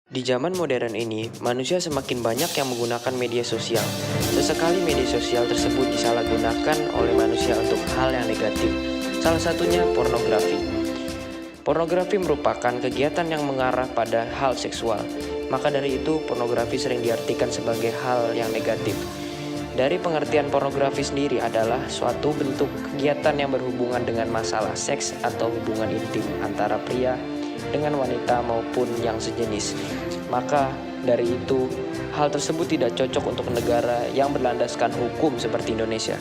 Di zaman modern ini, manusia semakin banyak yang menggunakan media sosial. Sesekali media sosial tersebut disalahgunakan oleh manusia untuk hal yang negatif. Salah satunya pornografi. Pornografi merupakan kegiatan yang mengarah pada hal seksual. Maka dari itu, pornografi sering diartikan sebagai hal yang negatif. Dari pengertian pornografi sendiri adalah suatu bentuk kegiatan yang berhubungan dengan masalah seks atau hubungan intim antara pria dengan wanita maupun yang sejenis. Maka dari itu, hal tersebut tidak cocok untuk negara yang berlandaskan hukum seperti Indonesia.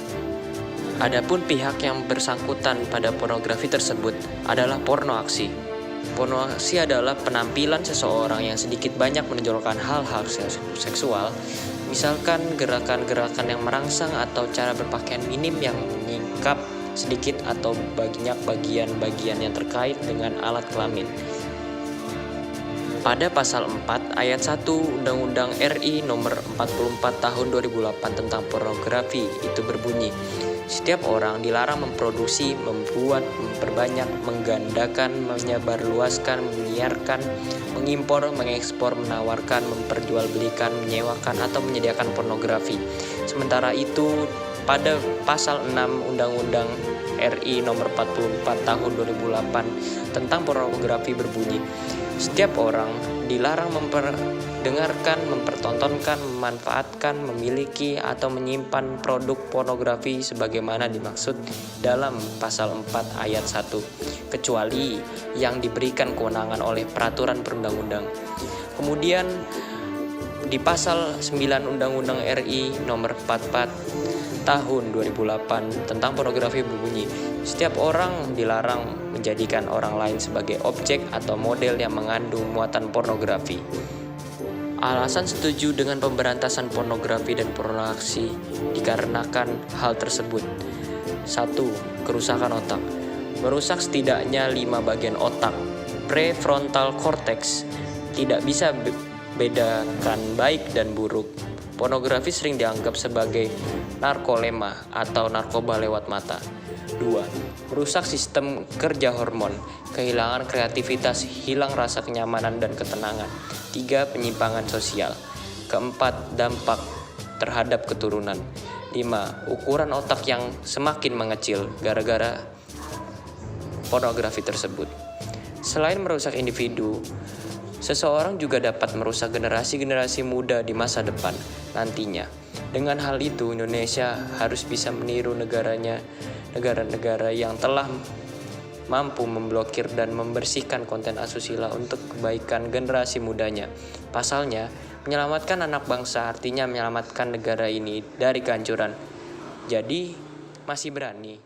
Adapun pihak yang bersangkutan pada pornografi tersebut adalah porno aksi. Porno aksi adalah penampilan seseorang yang sedikit banyak menonjolkan hal-hal seksual, misalkan gerakan-gerakan yang merangsang atau cara berpakaian minim yang menyingkap sedikit atau banyak bagian-bagian yang terkait dengan alat kelamin. Pada pasal 4 ayat 1 Undang-Undang RI nomor 44 tahun 2008 tentang pornografi itu berbunyi, setiap orang dilarang memproduksi, membuat, memperbanyak, menggandakan, menyebarluaskan, menyiarkan, mengimpor, mengekspor, menawarkan, memperjualbelikan, menyewakan, atau menyediakan pornografi. Sementara itu, pada pasal 6 Undang-Undang RI nomor 44 tahun 2008 tentang pornografi berbunyi, setiap orang dilarang memperdengarkan, mempertontonkan, memanfaatkan, memiliki, atau menyimpan produk pornografi sebagaimana dimaksud dalam pasal 4 ayat 1, kecuali yang diberikan kewenangan oleh peraturan perundang-undang. Kemudian di pasal 9 Undang-Undang RI nomor 44 tahun 2008 tentang pornografi berbunyi, setiap orang dilarang menjadikan orang lain sebagai objek atau model yang mengandung muatan pornografi. Alasan setuju dengan pemberantasan pornografi dan pornoaksi dikarenakan hal tersebut. 1. Kerusakan otak. Merusak setidaknya 5 bagian otak. Prefrontal cortex tidak bisa bedakan baik dan buruk. Pornografi sering dianggap sebagai narkolema atau narkoba lewat mata. 2. Merusak sistem kerja hormon, kehilangan kreativitas, hilang rasa kenyamanan dan ketenangan. 3. Penyimpangan sosial. 4. Dampak terhadap keturunan. 5. Ukuran otak yang semakin mengecil gara-gara pornografi tersebut. Selain merusak individu, seseorang juga dapat merusak generasi-generasi muda di masa depan nantinya. Dengan hal itu, Indonesia harus bisa meniru negara-negara yang telah mampu memblokir dan membersihkan konten asusila untuk kebaikan generasi mudanya. Pasalnya, menyelamatkan anak bangsa artinya menyelamatkan negara ini dari kehancuran. Jadi, masih berani